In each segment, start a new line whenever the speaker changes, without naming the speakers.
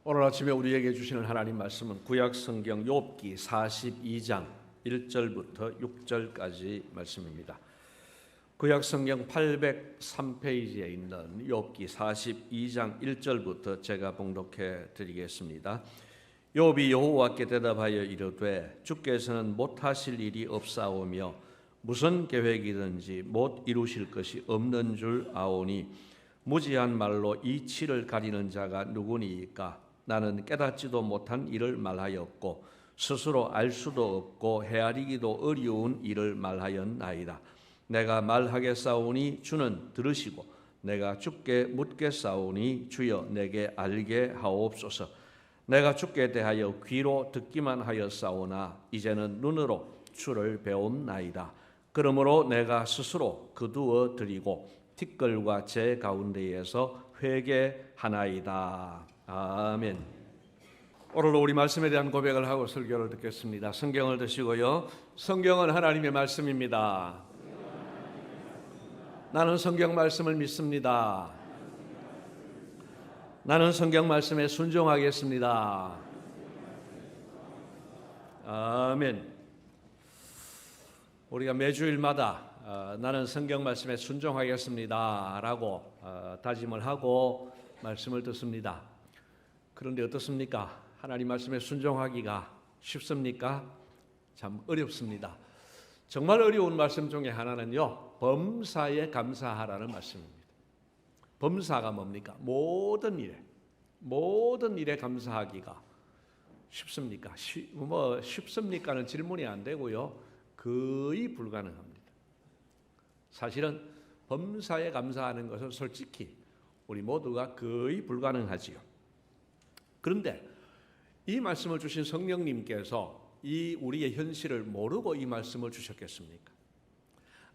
오늘 아침에 우리에게 주시는 하나님 말씀은 구약성경 욥기 42장 1절부터 6절까지 말씀입니다. 구약성경 803페이지에 있는 욥기 42장 1절부터 제가 봉독해 드리겠습니다. 욥이 여호와께 대답하여 이르되 주께서는 못하실 일이 없사오며 무슨 계획이든지 못 이루실 것이 없는 줄 아오니 무지한 말로 이치를 가리는 자가 누구니이까? 나는 깨닫지도 못한 일을 말하였고 스스로 알 수도 없고 헤아리기도 어려운 일을 말하였나이다. 내가 말하겠사오니 주는 들으시고 내가 주께 묻겠사오니 주여 내게 알게 하옵소서. 내가 주께 대하여 귀로 듣기만 하였사오나 이제는 눈으로 주를 배움나이다. 그러므로 내가 스스로 거두어 드리고 티끌과 재 가운데에서 회개하나이다. 아멘. 오늘도 우리 말씀에 대한 고백을 하고 설교를 듣겠습니다. 성경을 드시고요. 성경은 하나님의 말씀입니다. 나는 성경 말씀을 믿습니다. 나는 성경 말씀에 순종하겠습니다. 아멘. 우리가 매주일마다 나는 성경 말씀에 순종하겠습니다 라고 다짐을 하고 말씀을 듣습니다. 그런데 어떻습니까? 하나님 말씀에 순종하기가 쉽습니까? 참 어렵습니다. 정말 어려운 말씀 중에 하나는요, 범사에 감사하라는 말씀입니다. 범사가 뭡니까? 모든 일에 감사하기가 쉽습니까? 쉽습니까는 질문이 안 되고요, 거의 불가능합니다. 사실은 범사에 감사하는 것은 솔직히 우리 모두가 거의 불가능하지요. 그런데 이 말씀을 주신 성령님께서 이 우리의 현실을 모르고 이 말씀을 주셨겠습니까?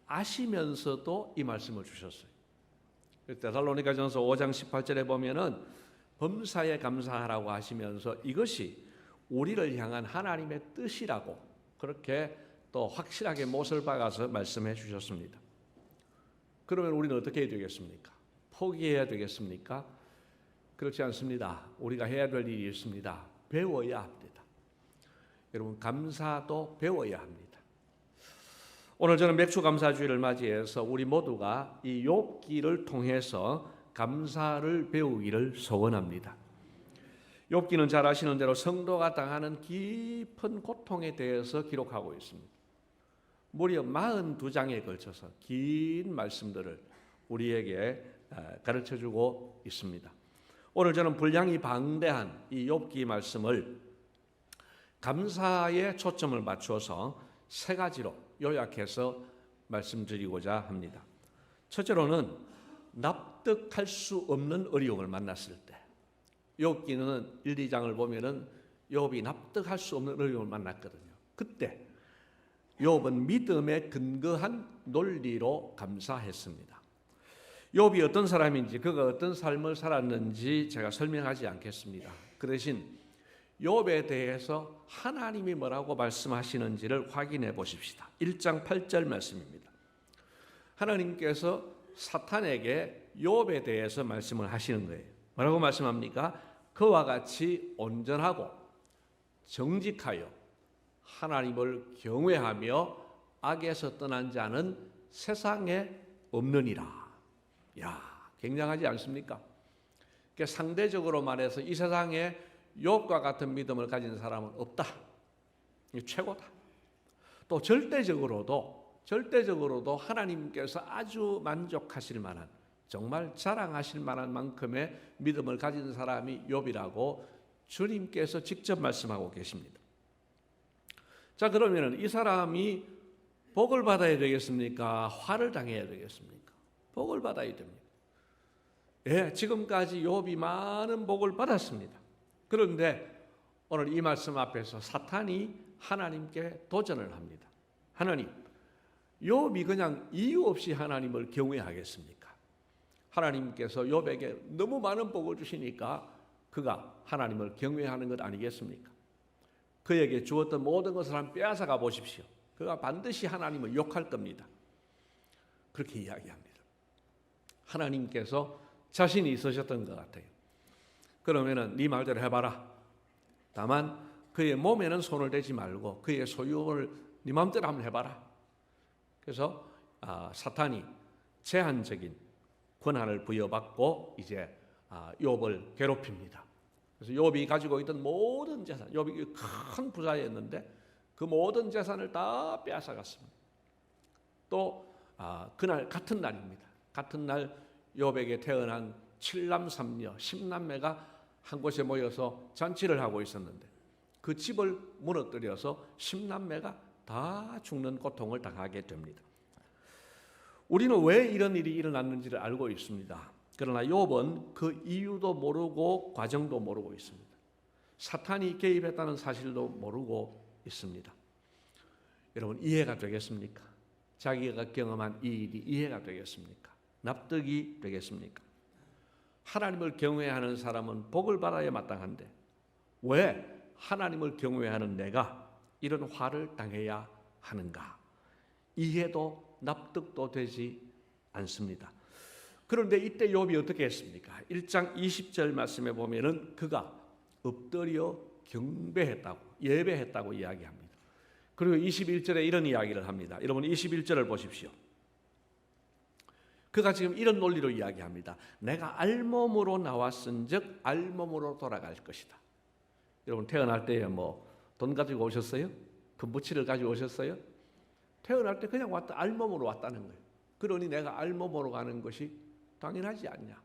아시면서도 이 말씀을 주셨어요. 데살로니가전서 5장 18절에 보면은 범사에 감사하라고 하시면서 이것이 우리를 향한 하나님의 뜻이라고 그렇게 또 확실하게 못을 박아서 말씀해 주셨습니다. 그러면 우리는 어떻게 해야 되겠습니까? 포기해야 되겠습니까? 그렇지 않습니다. 우리가 해야 될 일이 있습니다. 배워야 합니다. 여러분, 감사도 배워야 합니다. 오늘 저는 맥주감사주의를 맞이해서 우리 모두가 이 욥기를 통해서 감사를 배우기를 소원합니다. 욥기는 잘 아시는 대로 성도가 당하는 깊은 고통에 대해서 기록하고 있습니다. 무려 42장에 걸쳐서 긴 말씀들을 우리에게 가르쳐주고 있습니다. 오늘 저는 분량이 방대한 이 욥기 말씀을 감사에 초점을 맞춰서 세 가지로 요약해서 말씀드리고자 합니다. 첫째로는 납득할 수 없는 어려움을 만났을 때, 욥기는 1, 2장을 보면은 욥이 납득할 수 없는 어려움을 만났거든요. 그때 욥은 믿음에 근거한 논리로 감사했습니다. 욥이 어떤 사람인지, 그가 어떤 삶을 살았는지 제가 설명하지 않겠습니다. 그 대신 욥에 대해서 하나님이 뭐라고 말씀하시는지를 확인해 보십시다. 1장 8절 말씀입니다. 하나님께서 사탄에게 욥에 대해서 말씀을 하시는 거예요. 뭐라고 말씀합니까? 그와 같이 온전하고 정직하여 하나님을 경외하며 악에서 떠난 자는 세상에 없느니라. 야, 굉장하지 않습니까? 그러니까 상대적으로 말해서 이 세상에 욥과 같은 믿음을 가진 사람은 없다. 이게 최고다. 또 절대적으로도 하나님께서 아주 만족하실 만한, 정말 자랑하실 만한 만큼의 믿음을 가진 사람이 욥이라고 주님께서 직접 말씀하고 계십니다. 자, 그러면 이 사람이 복을 받아야 되겠습니까? 화를 당해야 되겠습니까? 복을 받아야 됩니다. 예, 지금까지 욥이 많은 복을 받았습니다. 그런데 오늘 이 말씀 앞에서 사탄이 하나님께 도전을 합니다. 하나님, 욥이 그냥 이유 없이 하나님을 경외하겠습니까? 하나님께서 욥에게 너무 많은 복을 주시니까 그가 하나님을 경외하는 것 아니겠습니까? 그에게 주었던 모든 것을 한번 빼앗아가 보십시오. 그가 반드시 하나님을 욕할 겁니다. 그렇게 이야기합니다. 하나님께서 자신이 있으셨던 것 같아요. 그러면은 네 말대로 해봐라. 다만 그의 몸에는 손을 대지 말고 그의 소유를 네 마음대로 한번 해봐라. 그래서 사탄이 제한적인 권한을 부여받고 이제 욥을 괴롭힙니다. 그래서 욥이 가지고 있던 모든 재산, 욥이 큰 부자였는데 그 모든 재산을 다 빼앗아갔습니다. 또 그날 같은 날입니다. 같은 날 욥에게 태어난 7남 3녀 10남매가 한 곳에 모여서 잔치를 하고 있었는데 그 집을 무너뜨려서 10남매가 다 죽는 고통을 당하게 됩니다. 우리는 왜 이런 일이 일어났는지를 알고 있습니다. 그러나 욥은 그 이유도 모르고 과정도 모르고 있습니다. 사탄이 개입했다는 사실도 모르고 있습니다. 여러분 이해가 되겠습니까? 자기가 경험한 이 일이 이해가 되겠습니까? 납득이 되겠습니까? 하나님을 경외하는 사람은 복을 받아야 마땅한데 왜 하나님을 경외하는 내가 이런 화를 당해야 하는가? 이해도 납득도 되지 않습니다. 그런데 이때 욥이 어떻게 했습니까? 1장 20절 말씀에 보면은 그가 엎드려 경배했다고 예배했다고 이야기합니다. 그리고 21절에 이런 이야기를 합니다. 여러분 21절을 보십시오. 그가 지금 이런 논리로 이야기합니다. 내가 알몸으로 나왔은즉 알몸으로 돌아갈 것이다. 여러분 태어날 때에 돈 가지고 오셨어요? 금부치를 가지고 오셨어요? 태어날 때 그냥 알몸으로 왔다는 거예요. 그러니 내가 알몸으로 가는 것이 당연하지 않냐.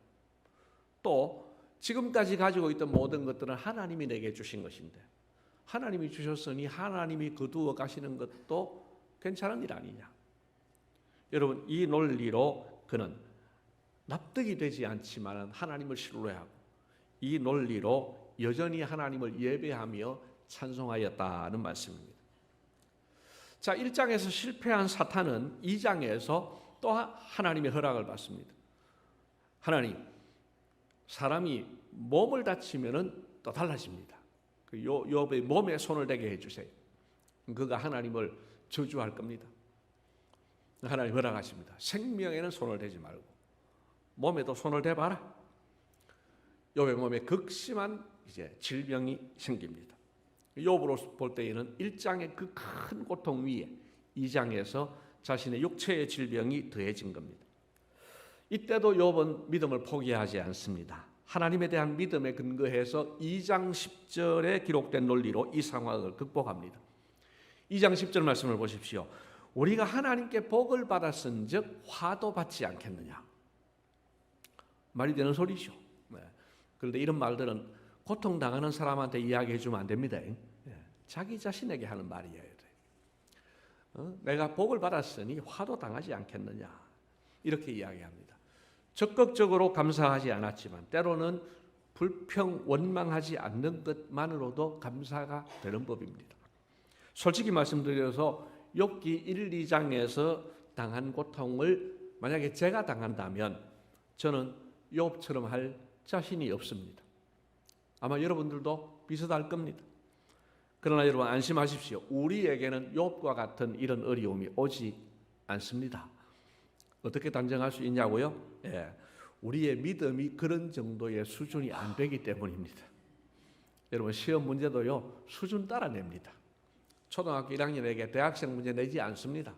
또 지금까지 가지고 있던 모든 것들은 하나님이 내게 주신 것인데 하나님이 주셨으니 하나님이 거두어 가시는 것도 괜찮은 일 아니냐. 여러분 이 논리로 그는 납득이 되지 않지만 하나님을 신뢰하고 이 논리로 여전히 하나님을 예배하며 찬송하였다는 말씀입니다. 자, 1장에서 실패한 사탄은 2장에서 또 하나님의 허락을 받습니다. 하나님, 사람이 몸을 다치면은 또 달라집니다. 욥의 몸에 손을 대게 해주세요. 그가 하나님을 저주할 겁니다. 하나님 허락하십니다. 생명에는 손을 대지 말고 몸에도 손을 대봐라. 욥의 몸에 극심한 질병이 생깁니다. 욥으로 볼 때에는 1장의 그 큰 고통 위에 2장에서 자신의 육체의 질병이 더해진 겁니다. 이때도 욥은 믿음을 포기하지 않습니다. 하나님에 대한 믿음에 근거해서 2장 10절에 기록된 논리로 이 상황을 극복합니다. 2장 10절 말씀을 보십시오. 우리가 하나님께 복을 받았은즉 화도 받지 않겠느냐. 말이 되는 소리죠. 그런데 이런 말들은 고통당하는 사람한테 이야기해 주면 안 됩니다. 자기 자신에게 하는 말이어야 돼. 내가 복을 받았으니 화도 당하지 않겠느냐. 이렇게 이야기합니다. 적극적으로 감사하지 않았지만 때로는 불평, 원망하지 않는 것만으로도 감사가 되는 법입니다. 솔직히 말씀드려서 욥기 1, 2장에서 당한 고통을 만약에 제가 당한다면 저는 욥처럼 할 자신이 없습니다. 아마 여러분들도 비슷할 겁니다. 그러나 여러분 안심하십시오. 우리에게는 욥과 같은 이런 어려움이 오지 않습니다. 어떻게 단정할 수 있냐고요? 우리의 믿음이 그런 정도의 수준이 안 되기 때문입니다. 여러분 시험 문제도요 수준 따라 냅니다. 초등학교 1학년에게 대학생 문제 내지 않습니다.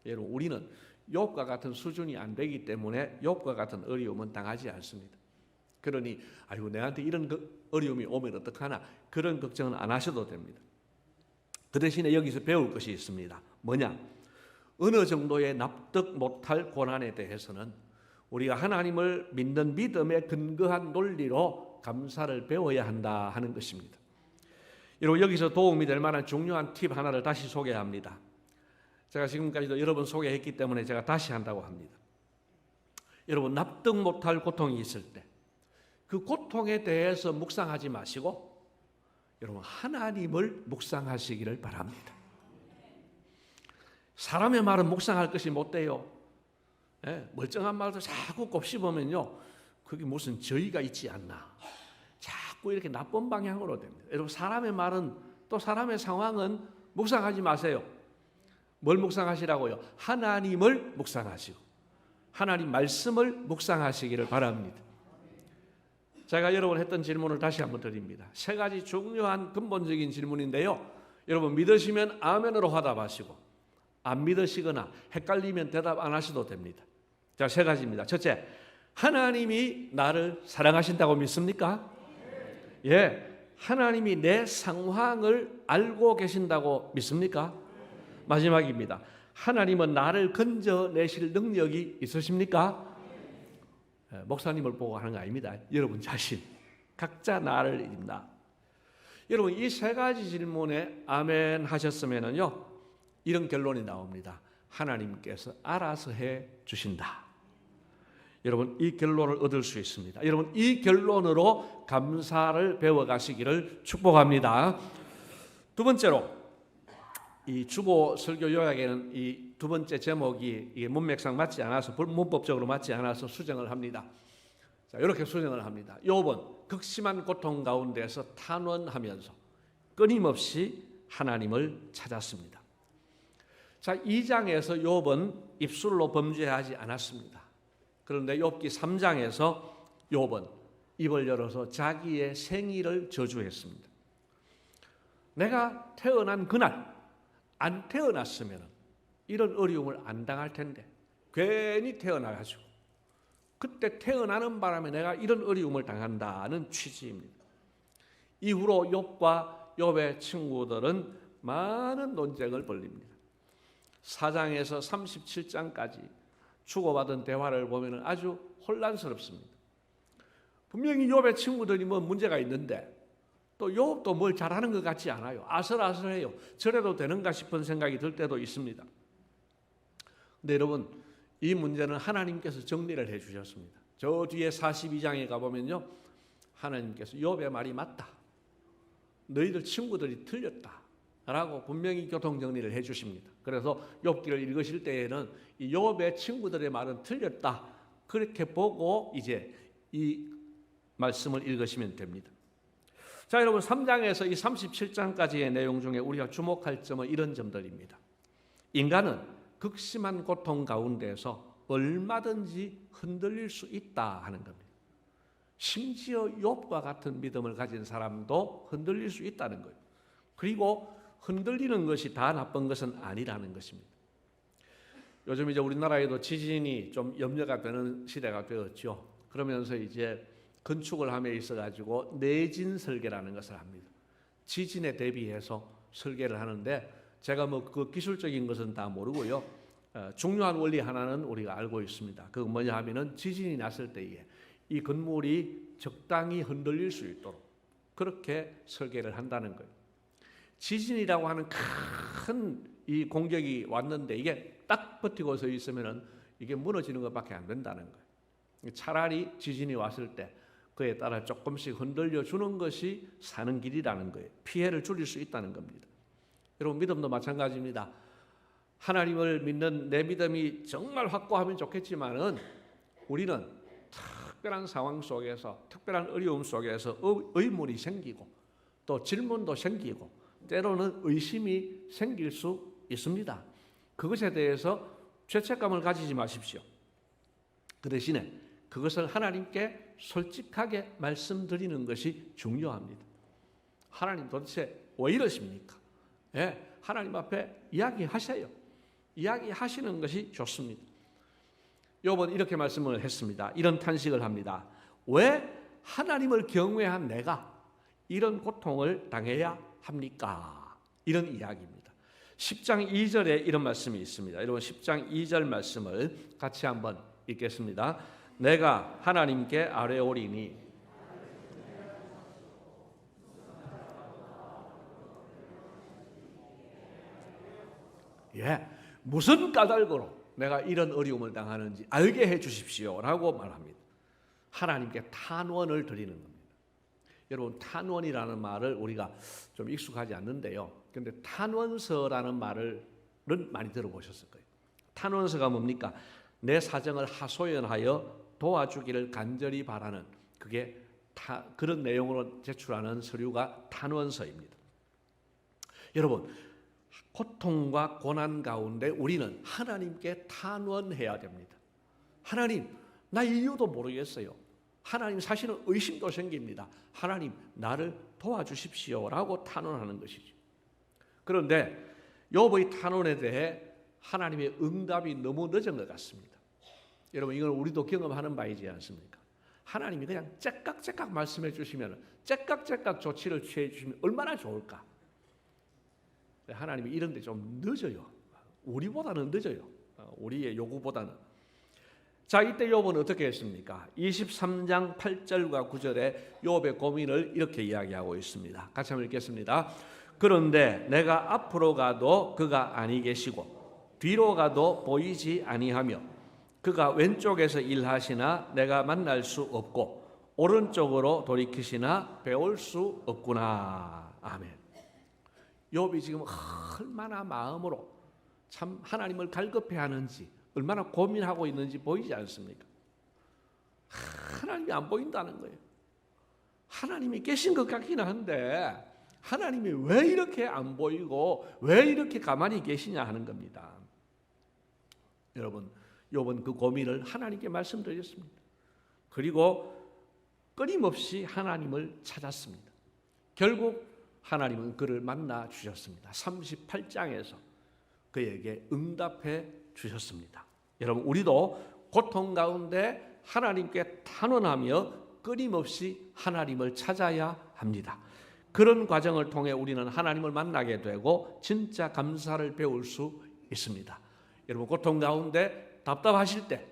여러분 우리는 욥과 같은 수준이 안 되기 때문에 욥과 같은 어려움은 당하지 않습니다. 그러니 아이고 내한테 이런 어려움이 오면 어떡하나 그런 걱정은 안 하셔도 됩니다. 그 대신에 여기서 배울 것이 있습니다. 뭐냐? 어느 정도의 납득 못할 고난에 대해서는 우리가 하나님을 믿는 믿음에 근거한 논리로 감사를 배워야 한다 하는 것입니다. 여러분 여기서 도움이 될 만한 중요한 팁 하나를 다시 소개합니다. 제가 지금까지도 여러 번 소개했기 때문에 제가 다시 한다고 합니다. 여러분 납득 못할 고통이 있을 때 그 고통에 대해서 묵상하지 마시고 여러분 하나님을 묵상하시기를 바랍니다. 사람의 말은 묵상할 것이 못 돼요. 멀쩡한 말도 자꾸 곱씹으면요 그게 무슨 저희가 있지 않나 자꾸 이렇게 나쁜 방향으로 됩니다. 여러분 사람의 말은 또 사람의 상황은 묵상하지 마세요. 뭘 묵상하시라고요? 하나님을 묵상하시고 하나님 말씀을 묵상하시기를 바랍니다. 제가 여러분 했던 질문을 다시 한번 드립니다. 세 가지 중요한 근본적인 질문인데요. 여러분 믿으시면 아멘으로 화답하시고 안 믿으시거나 헷갈리면 대답 안 하셔도 됩니다. 자, 세 가지입니다. 첫째, 하나님이 나를 사랑하신다고 믿습니까? 예, 하나님이 내 상황을 알고 계신다고 믿습니까? 마지막입니다. 하나님은 나를 건져내실 능력이 있으십니까? 목사님을 보고 하는 거 아닙니다. 여러분 자신, 각자 나를 입니다. 여러분 이 세 가지 질문에 아멘 하셨으면요, 이런 결론이 나옵니다. 하나님께서 알아서 해 주신다. 여러분 이 결론을 얻을 수 있습니다. 여러분 이 결론으로 감사를 배워가시기를 축복합니다. 두 번째로, 이 주보 설교 요약에는 이 두 번째 제목이 이게 문맥상 맞지 않아서, 문법적으로 맞지 않아서 수정을 합니다. 자, 이렇게 수정을 합니다. 욥은 극심한 고통 가운데서 탄원하면서 끊임없이 하나님을 찾았습니다. 자, 2장에서 욥은 입술로 범죄하지 않았습니다. 그런데 욥기 3장에서 욥은 입을 열어서 자기의 생일을 저주했습니다. 내가 태어난 그날 안 태어났으면 이런 어려움을 안 당할 텐데 괜히 태어나가지고 그때 태어나는 바람에 내가 이런 어려움을 당한다는 취지입니다. 이후로 욥과 욥의 친구들은 많은 논쟁을 벌립니다. 4장에서 37장까지 주고받은 대화를 보면 아주 혼란스럽습니다. 분명히 욥의 친구들이 뭐 문제가 있는데 또 욥도 뭘 잘하는 것 같지 않아요. 아슬아슬해요. 저래도 되는가 싶은 생각이 들 때도 있습니다. 근데 여러분 이 문제는 하나님께서 정리를 해 주셨습니다. 저 뒤에 42장에 가보면요, 하나님께서 욥의 말이 맞다, 너희들 친구들이 틀렸다 라고 분명히 교통정리를 해 주십니다. 그래서 욥기를 읽으실 때에는 이 욥의 친구들의 말은 틀렸다, 그렇게 보고 이제 이 말씀을 읽으시면 됩니다. 자, 여러분 3장에서 이 37장까지의 내용 중에 우리가 주목할 점은 이런 점들입니다. 인간은 극심한 고통 가운데서 얼마든지 흔들릴 수 있다 하는 겁니다. 심지어 욥과 같은 믿음을 가진 사람도 흔들릴 수 있다는 거예요. 그리고 흔들리는 것이 다 나쁜 것은 아니라는 것입니다. 요즘 이제 우리나라에도 지진이 좀 염려가 되는 시대가 되었죠. 그러면서 이제 건축을 함에 있어 가지고 내진 설계라는 것을 합니다. 지진에 대비해서 설계를 하는데 제가 뭐 그 기술적인 것은 다 모르고요. 중요한 원리 하나는 우리가 알고 있습니다. 그건 뭐냐 하면은 지진이 났을 때에 이 건물이 적당히 흔들릴 수 있도록 그렇게 설계를 한다는 거예요. 지진이라고 하는 큰 이 공격이 왔는데 이게 딱 버티고 서 있으면은 이게 무너지는 것밖에 안 된다는 거예요. 차라리 지진이 왔을 때 그에 따라 조금씩 흔들려 주는 것이 사는 길이라는 거예요. 피해를 줄일 수 있다는 겁니다. 여러분 믿음도 마찬가지입니다. 하나님을 믿는 내 믿음이 정말 확고하면 좋겠지만은 우리는 특별한 상황 속에서, 특별한 어려움 속에서 의문이 생기고 또 질문도 생기고 때로는 의심이 생길 수 있습니다. 그것에 대해서 죄책감을 가지지 마십시오. 그 대신에 그것을 하나님께 솔직하게 말씀드리는 것이 중요합니다. 하나님 도대체 왜 이러십니까? 예, 하나님 앞에 이야기하세요. 이야기하시는 것이 좋습니다. 욥은 이렇게 말씀을 했습니다. 이런 탄식을 합니다. 왜 하나님을 경외한 내가 이런 고통을 당해야 합니까? 이런 이야기입니다. 10장 2절에 이런 말씀이 있습니다. 여러분 10장 2절 말씀을 같이 한번 읽겠습니다. 내가 하나님께 아뢰오리니 무슨 까닭으로 내가 이런 어려움을 당하는지 알게 해 주십시오 라고 말합니다. 하나님께 탄원을 드리는 겁니다. 여러분 탄원이라는 말을 우리가 좀 익숙하지 않는데요. 그런데 탄원서라는 말을 많이 들어보셨을 거예요. 탄원서가 뭡니까? 내 사정을 하소연하여 도와주기를 간절히 바라는, 그게 그런 내용으로 제출하는 서류가 탄원서입니다. 여러분 고통과 고난 가운데 우리는 하나님께 탄원해야 됩니다. 하나님, 나 이유도 모르겠어요. 하나님 사실은 의심도 생깁니다. 하나님 나를 도와주십시오라고 탄원하는 것이죠. 그런데 욥의 탄원에 대해 하나님의 응답이 너무 늦은 것 같습니다. 여러분 이건 우리도 경험하는 바이지 않습니까? 하나님이 그냥 째깍째깍 말씀해 주시면 째깍째깍 조치를 취해 주시면 얼마나 좋을까? 하나님이 이런 데 좀 늦어요. 우리보다는 늦어요. 우리의 요구보다는. 자, 이때 욥은 어떻게 했습니까? 23장 8절과 9절에 욥의 고민을 이렇게 이야기하고 있습니다. 같이 한번 읽겠습니다. 그런데 내가 앞으로 가도 그가 아니 계시고 뒤로 가도 보이지 아니하며 그가 왼쪽에서 일하시나 내가 만날 수 없고 오른쪽으로 돌이키시나 배울 수 없구나. 아멘. 욥이 지금 얼마나 마음으로 참 하나님을 갈급해하는지 얼마나 고민하고 있는지 보이지 않습니까? 하나님이 안 보인다는 거예요. 하나님이 계신 것 같긴 한데 하나님이 왜 이렇게 안 보이고 왜 이렇게 가만히 계시냐 하는 겁니다. 여러분 욥은 그 고민을 하나님께 말씀드렸습니다. 그리고 끊임없이 하나님을 찾았습니다. 결국 하나님은 그를 만나 주셨습니다. 38장에서 그에게 응답해 주셨습니다. 여러분 우리도 고통 가운데 하나님께 탄원하며 끊임없이 하나님을 찾아야 합니다. 그런 과정을 통해 우리는 하나님을 만나게 되고 진짜 감사를 배울 수 있습니다. 여러분 고통 가운데 답답하실 때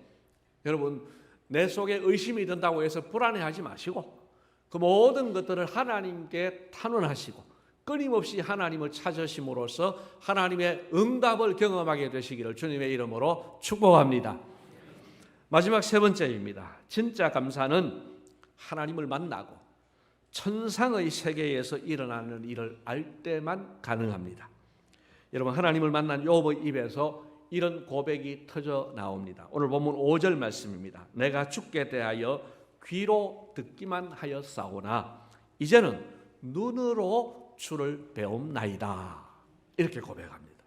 여러분 내 속에 의심이 든다고 해서 불안해하지 마시고 그 모든 것들을 하나님께 탄원하시고 끊임없이 하나님을 찾으심으로써 하나님의 응답을 경험하게 되시기를 주님의 이름으로 축복합니다. 마지막 세 번째입니다. 진짜 감사는 하나님을 만나고 천상의 세계에서 일어나는 일을 알 때만 가능합니다. 여러분 하나님을 만난 욥의 입에서 이런 고백이 터져 나옵니다. 오늘 본문 5절 말씀입니다. 내가 주께 대하여 귀로 듣기만 하였사오나 이제는 눈으로 주를 배움나이다. 이렇게 고백합니다.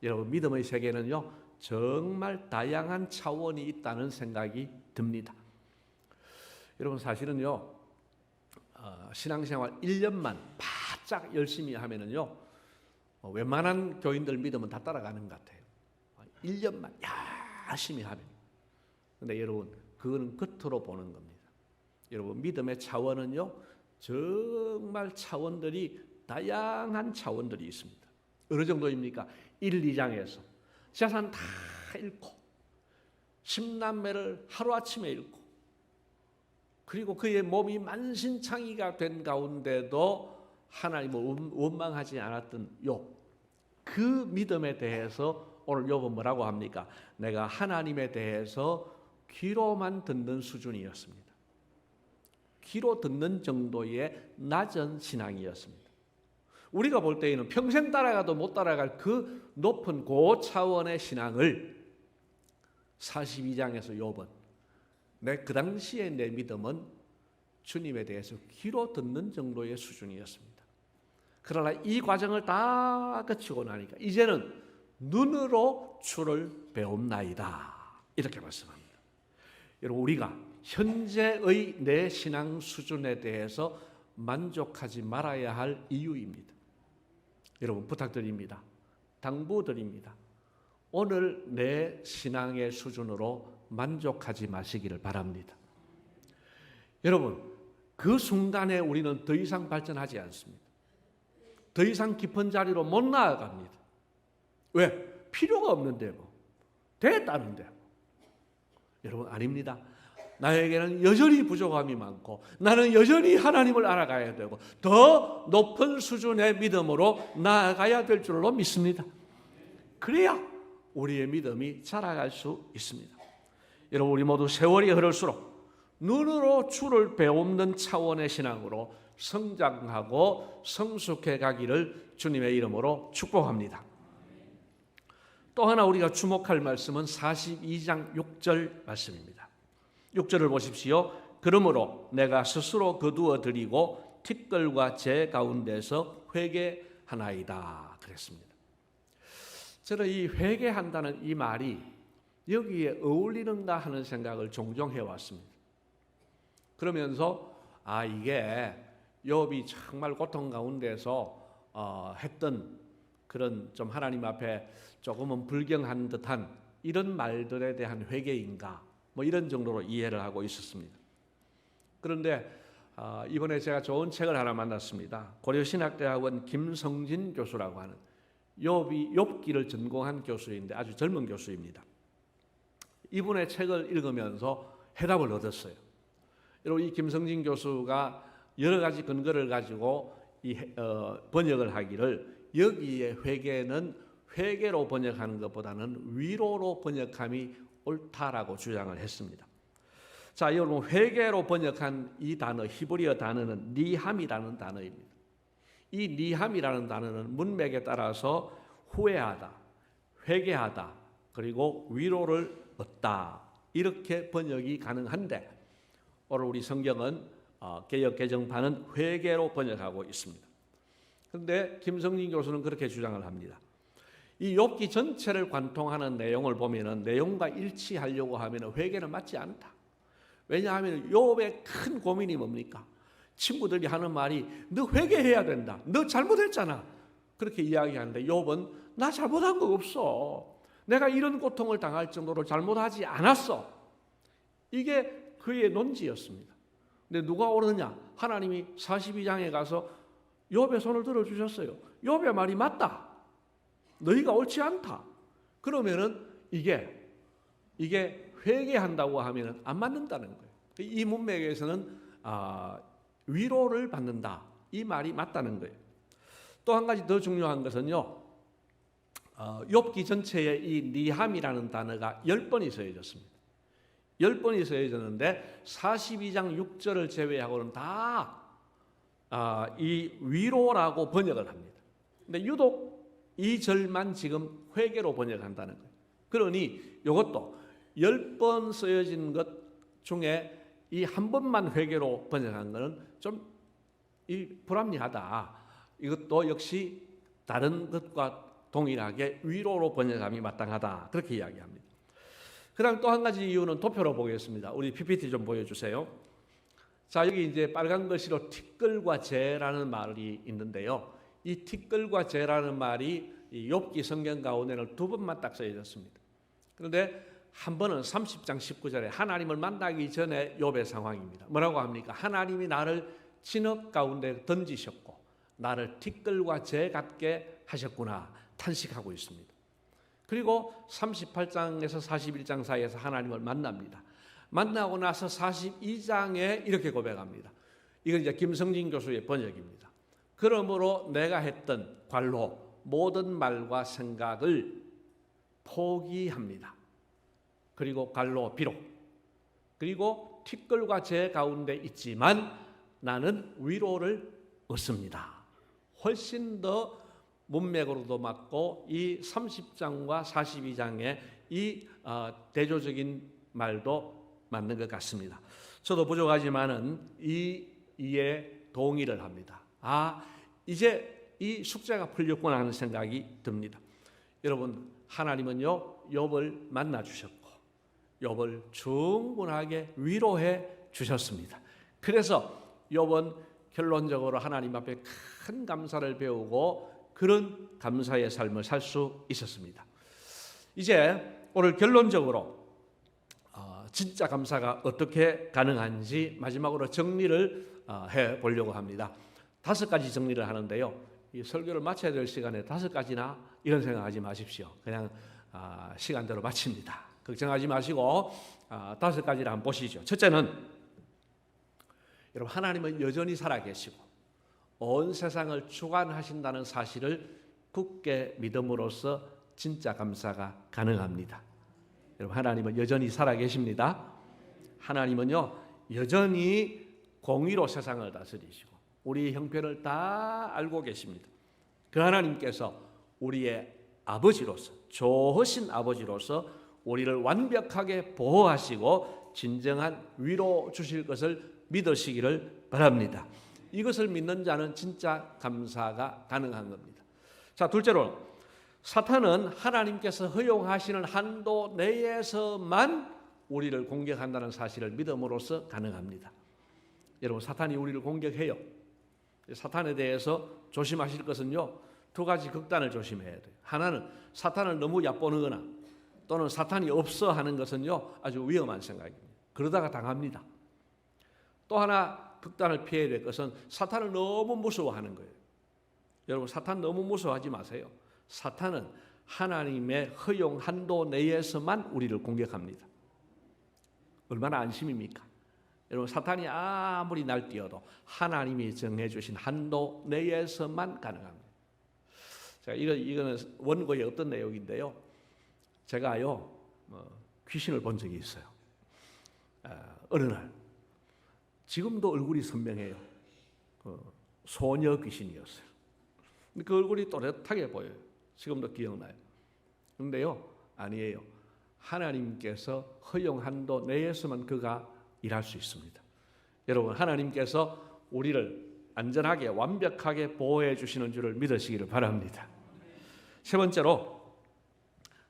여러분 믿음의 세계는요 정말 다양한 차원이 있다는 생각이 듭니다. 여러분 사실은요 신앙생활 1년만 바짝 열심히 하면은요 웬만한 교인들 믿음은 다 따라가는 것 같아요. 1년만 열심히 하면. 근데 여러분 그거는 겉으로 보는 겁니다. 여러분 믿음의 차원은요 정말 차원들이 다양한 차원들이 있습니다. 어느 정도입니까? 1, 2장에서 재산 다 잃고 10남매를 하루아침에 잃고 그리고 그의 몸이 만신창이가 된 가운데도 하나님을 원망하지 않았던 욥. 그 믿음에 대해서 오늘 욥은 뭐라고 합니까? 내가 하나님에 대해서 귀로만 듣는 수준이었습니다. 귀로 듣는 정도의 낮은 신앙이었습니다. 우리가 볼 때에는 평생 따라가도 못 따라갈 그 높은 고차원의 신앙을 42장에서 욥은 그 당시에 내 믿음은 주님에 대해서 귀로 듣는 정도의 수준이었습니다. 그러나 이 과정을 다 거치고 나니까 이제는 눈으로 주를 배움나이다. 이렇게 말씀합니다. 여러분 우리가 현재의 내 신앙 수준에 대해서 만족하지 말아야 할 이유입니다. 여러분 부탁드립니다. 당부드립니다. 오늘 내 신앙의 수준으로 만족하지 마시기를 바랍니다. 여러분 그 순간에 우리는 더 이상 발전하지 않습니다. 더 이상 깊은 자리로 못 나아갑니다. 왜? 필요가 없는데 뭐 됐다는데 뭐. 여러분 아닙니다. 나에게는 여전히 부족함이 많고 나는 여전히 하나님을 알아가야 되고 더 높은 수준의 믿음으로 나아가야 될 줄로 믿습니다. 그래야 우리의 믿음이 자라갈 수 있습니다. 여러분 우리 모두 세월이 흐를수록 눈으로 주를 배우는 차원의 신앙으로 성장하고 성숙해 가기를 주님의 이름으로 축복합니다. 또 하나 우리가 주목할 말씀은 42장 6절 말씀입니다. 6절을 보십시오. 그러므로 내가 스스로 거두어 드리고 티끌과 재 가운데서 회개하나이다 그랬습니다. 저는 이 회개한다는 이 말이 여기에 어울리는가 하는 생각을 종종 해왔습니다. 그러면서 이게 욥이 정말 고통 가운데서 했던 그런 좀 하나님 앞에 조금은 불경한 듯한 이런 말들에 대한 회개인가 뭐 이런 정도로 이해를 하고 있었습니다. 그런데 이번에 제가 좋은 책을 하나 만났습니다. 고려신학대학원 김성진 교수라고 하는 욥기를 전공한 교수인데 아주 젊은 교수입니다. 이분의 책을 읽으면서 해답을 얻었어요. 여러분, 이 김성진 교수가 여러 가지 근거를 가지고 번역을 하기를 여기에 회개는 회개로 번역하는 것보다는 위로로 번역함이 옳다라고 주장을 했습니다. 자, 여러분, 회개로 번역한 이 단어, 히브리어 단어는 니함이라는 단어입니다. 이 니함이라는 단어는 문맥에 따라서 후회하다, 회개하다, 그리고 위로를 얻다 이렇게 번역이 가능한데 오늘 우리 성경은 개역 개정판은 회개로 번역하고 있습니다. 그런데 김성진 교수는 그렇게 주장을 합니다. 이 욥기 전체를 관통하는 내용을 보면은 내용과 일치하려고 하면은 회개는 맞지 않다. 왜냐하면 욥의 큰 고민이 뭡니까? 친구들이 하는 말이 너 회개해야 된다. 너 잘못했잖아. 그렇게 이야기하는데 욥은 나 잘못한 거 없어. 내가 이런 고통을 당할 정도로 잘못하지 않았어. 이게 그의 논지였습니다. 근데 누가 옳으냐? 하나님이 42장에 가서 욥의 손을 들어주셨어요. 욥의 말이 맞다. 너희가 옳지 않다. 그러면은 이게 회개한다고 하면은 안 맞는다는 거예요. 이 문맥에서는 위로를 받는다. 이 말이 맞다는 거예요. 또 한 가지 더 중요한 것은요. 욥기 전체에 이 니함이라는 단어가 10번이 써있습니다. 10번이 써있는데 42장 6절을 제외하고는 다 이 위로라고 번역을 합니다. 근데 유독 이 절만 지금 회개로 번역한다는 거예요. 그러니 이것도 10번 쓰여진 것 중에 이 한 번만 회개로 번역한 것은 좀 불합리하다. 이것도 역시 다른 것과 동일하게 위로로 번역함이 마땅하다. 그렇게 이야기합니다. 그 다음 또 한 가지 이유는 도표로 보겠습니다. 우리 PPT 좀 보여주세요. 자, 여기 이제 빨간 글씨로 티끌과 재라는 말이 있는데요. 이 티끌과 재라는 말이 이 욥기 성경 가운데는 두 번만 딱 써있습니다. 그런데 한 번은 30장 19절에 하나님을 만나기 전에 욥의 상황입니다. 뭐라고 합니까? 하나님이 나를 진흙 가운데 던지셨고 나를 티끌과 재 같게 하셨구나 탄식하고 있습니다. 그리고 38장에서 41장 사이에서 하나님을 만납니다. 만나고 나서 42장에 이렇게 고백합니다. 이건 이제 김성진 교수의 번역입니다. 그러므로 내가 했던 관로 모든 말과 생각을 포기합니다. 그리고 관로 비록 그리고 티끌과 재 가운데 있지만 나는 위로를 얻습니다. 훨씬 더 문맥으로도 맞고 이 30장과 42장의 이 대조적인 말도 맞는 것 같습니다. 저도 부족하지만은 이에 동의를 합니다. 이제 이 숙제가 풀렸구나 하는 생각이 듭니다. 여러분, 하나님은요 욥을 만나 주셨고 욥을 충분하게 위로해 주셨습니다. 그래서 욥은 결론적으로 하나님 앞에 큰 감사를 배우고 그런 감사의 삶을 살 수 있었습니다. 이제 오늘 결론적으로 진짜 감사가 어떻게 가능한지 마지막으로 정리를 해 보려고 합니다. 5가지 정리를 하는데요. 이 설교를 마쳐야 될 시간에 5가지나 이런 생각하지 마십시오. 그냥 시간대로 마칩니다. 걱정하지 마시고 5가지를 한번 보시죠. 첫째는 여러분, 하나님은 여전히 살아계시고 온 세상을 주관하신다는 사실을 굳게 믿음으로써 진짜 감사가 가능합니다. 여러분, 하나님은 여전히 살아계십니다. 하나님은요 여전히 공의로 세상을 다스리시고 우리의 형편을 다 알고 계십니다. 그 하나님께서 우리의 아버지로서, 좋으신 아버지로서 우리를 완벽하게 보호하시고 진정한 위로 주실 것을 믿으시기를 바랍니다. 이것을 믿는 자는 진짜 감사가 가능한 겁니다. 자, 둘째로 사탄은 하나님께서 허용하시는 한도 내에서만 우리를 공격한다는 사실을 믿음으로써 가능합니다. 여러분, 사탄이 우리를 공격해요. 사탄에 대해서 조심하실 것은요, 두 가지 극단을 조심해야 돼요. 하나는 사탄을 너무 얕보거나 또는 사탄이 없어 하는 것은요, 아주 위험한 생각입니다. 그러다가 당합니다. 또 하나 극단을 피해야 될 것은 사탄을 너무 무서워하는 거예요. 여러분, 사탄 너무 무서워하지 마세요. 사탄은 하나님의 허용 한도 내에서만 우리를 공격합니다. 얼마나 안심입니까? 여러분, 사탄이 아무리 날뛰어도 하나님이 정해주신 한도 내에서만 가능합니다. 제가 이거는 원고의 어떤 내용인데요. 제가요 귀신을 본 적이 있어요. 어느 날 지금도 얼굴이 선명해요. 소녀 귀신이었어요. 근데 그 얼굴이 또렷하게 보여요. 지금도 기억나요. 그런데요, 아니에요. 하나님께서 허용 한도 내에서만 그가 일할 수 있습니다. 여러분, 하나님께서 우리를 안전하게 완벽하게 보호해 주시는 줄을 믿으시기를 바랍니다. 세 번째로,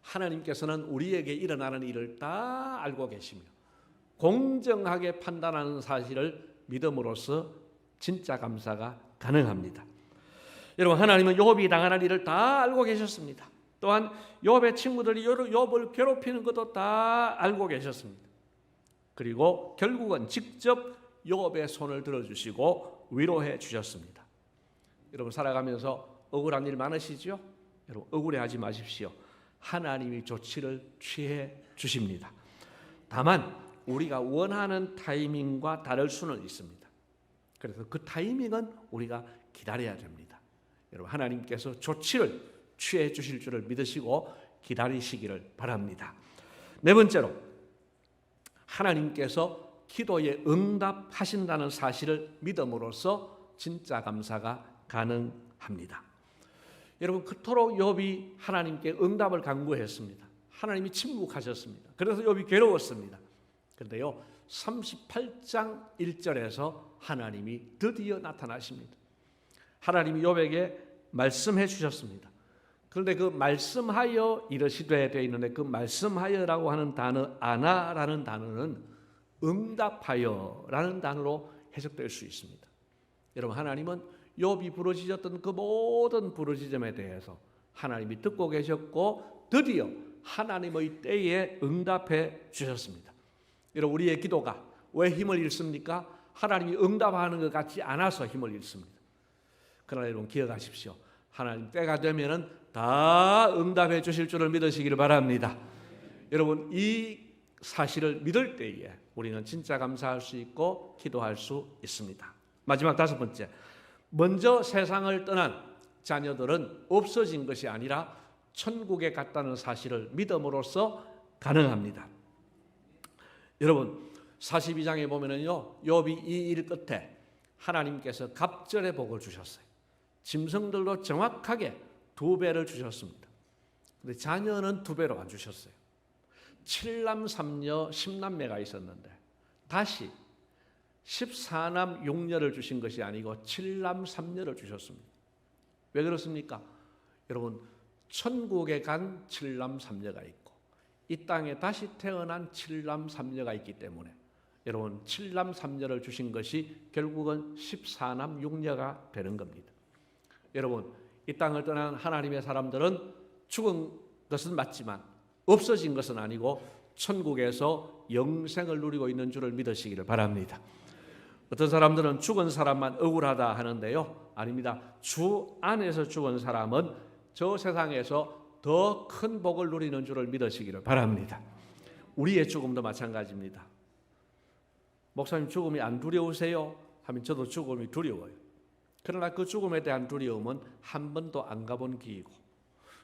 하나님께서는 우리에게 일어나는 일을 다 알고 계시며 공정하게 판단하는 사실을 믿음으로써 진짜 감사가 가능합니다. 여러분, 하나님은 욥이 당하는 일을 다 알고 계셨습니다. 또한 욥의 친구들이 욥을 괴롭히는 것도 다 알고 계셨습니다. 그리고 결국은 직접 욥의 손을 들어주시고 위로해 주셨습니다. 여러분, 살아가면서 억울한 일 많으시죠? 여러분, 억울해하지 마십시오. 하나님이 조치를 취해 주십니다. 다만 우리가 원하는 타이밍과 다를 수는 있습니다. 그래서 그 타이밍은 우리가 기다려야 됩니다. 여러분, 하나님께서 조치를 취해 주실 줄을 믿으시고 기다리시기를 바랍니다. 네 번째로, 하나님께서 기도에 응답하신다는 사실을 믿음으로써 진짜 감사가 가능합니다. 여러분, 그토록 욥이 하나님께 응답을 간구했습니다. 하나님이 침묵하셨습니다. 그래서 욥이 괴로웠습니다. 그런데요, 38장 1절에서 하나님이 드디어 나타나십니다. 하나님이 욥에게 말씀해 주셨습니다. 그런데 그 말씀하여 이르시되 되어 있는데, 그 말씀하여라고 하는 단어, 아나라는 단어는 응답하여라는 단어로 해석될 수 있습니다. 여러분, 하나님은 욥이 부르짖었던 그 모든 부르짖음에 대해서 하나님이 듣고 계셨고 드디어 하나님의 때에 응답해 주셨습니다. 여러분, 우리의 기도가 왜 힘을 잃습니까? 하나님이 응답하는 것 같지 않아서 힘을 잃습니다. 그러나 여러분, 기억하십시오. 하나님 때가 되면은 다 응답해 주실 줄을 믿으시기를 바랍니다. 여러분, 이 사실을 믿을 때에 우리는 진짜 감사할 수 있고 기도할 수 있습니다. 마지막 다섯 번째, 먼저 세상을 떠난 자녀들은 없어진 것이 아니라 천국에 갔다는 사실을 믿음으로써 가능합니다. 여러분, 42장에 보면은요, 욥이 이 일 끝에 하나님께서 갑절의 복을 주셨어요. 짐승들도 정확하게 2배를 주셨습니다. 근데 자녀는 2배로 안 주셨어요. 7남 3녀 10남매가 있었는데 다시 14남 6녀를 주신 것이 아니고 7남 3녀를 주셨습니다. 왜 그렇습니까? 여러분, 천국에 간 7남 3녀가 있고 이 땅에 다시 태어난 7남 3녀가 있기 때문에 여러분, 7남 3녀를 주신 것이 결국은 14남 6녀가 되는 겁니다. 여러분, 이 땅을 떠난 하나님의 사람들은 죽은 것은 맞지만 없어진 것은 아니고 천국에서 영생을 누리고 있는 줄을 믿으시기를 바랍니다. 어떤 사람들은 죽은 사람만 억울하다 하는데요, 아닙니다. 주 안에서 죽은 사람은 저 세상에서 더 큰 복을 누리는 줄을 믿으시기를 바랍니다. 우리의 죽음도 마찬가지입니다. 목사님, 죽음이 안 두려우세요? 하면 저도 죽음이 두려워요. 그러나 그 죽음에 대한 두려움은 한 번도 안 가본 길이고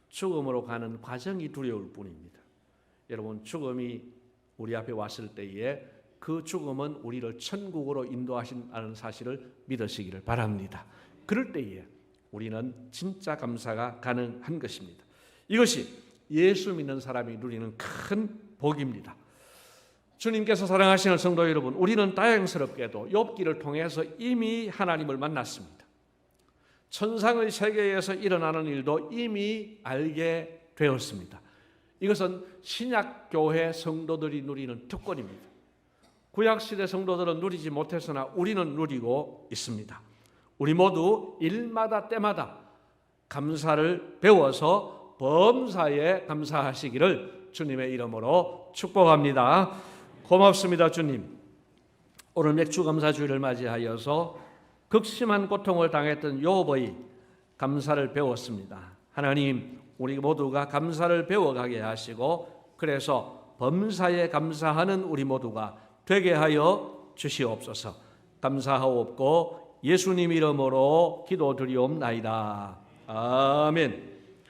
죽음으로 가는 과정이 두려울 뿐입니다. 여러분, 죽음이 우리 앞에 왔을 때에 그 죽음은 우리를 천국으로 인도하신다는 사실을 믿으시기를 바랍니다. 그럴 때에 우리는 진짜 감사가 가능한 것입니다. 이것이 예수 믿는 사람이 누리는 큰 복입니다. 주님께서 사랑하시는 성도 여러분, 우리는 다행스럽게도 욥기를 통해서 이미 하나님을 만났습니다. 천상의 세계에서 일어나는 일도 이미 알게 되었습니다. 이것은 신약교회 성도들이 누리는 특권입니다. 구약시대 성도들은 누리지 못했으나 우리는 누리고 있습니다. 우리 모두 일마다 때마다 감사를 배워서 범사에 감사하시기를 주님의 이름으로 축복합니다. 고맙습니다, 주님. 오늘 맥주감사주의를 맞이하여서 극심한 고통을 당했던 욥의 감사를 배웠습니다. 하나님, 우리 모두가 감사를 배워가게 하시고 그래서 범사에 감사하는 우리 모두가 되게 하여 주시옵소서. 감사하옵고 예수님 이름으로 기도드리옵나이다. 아멘.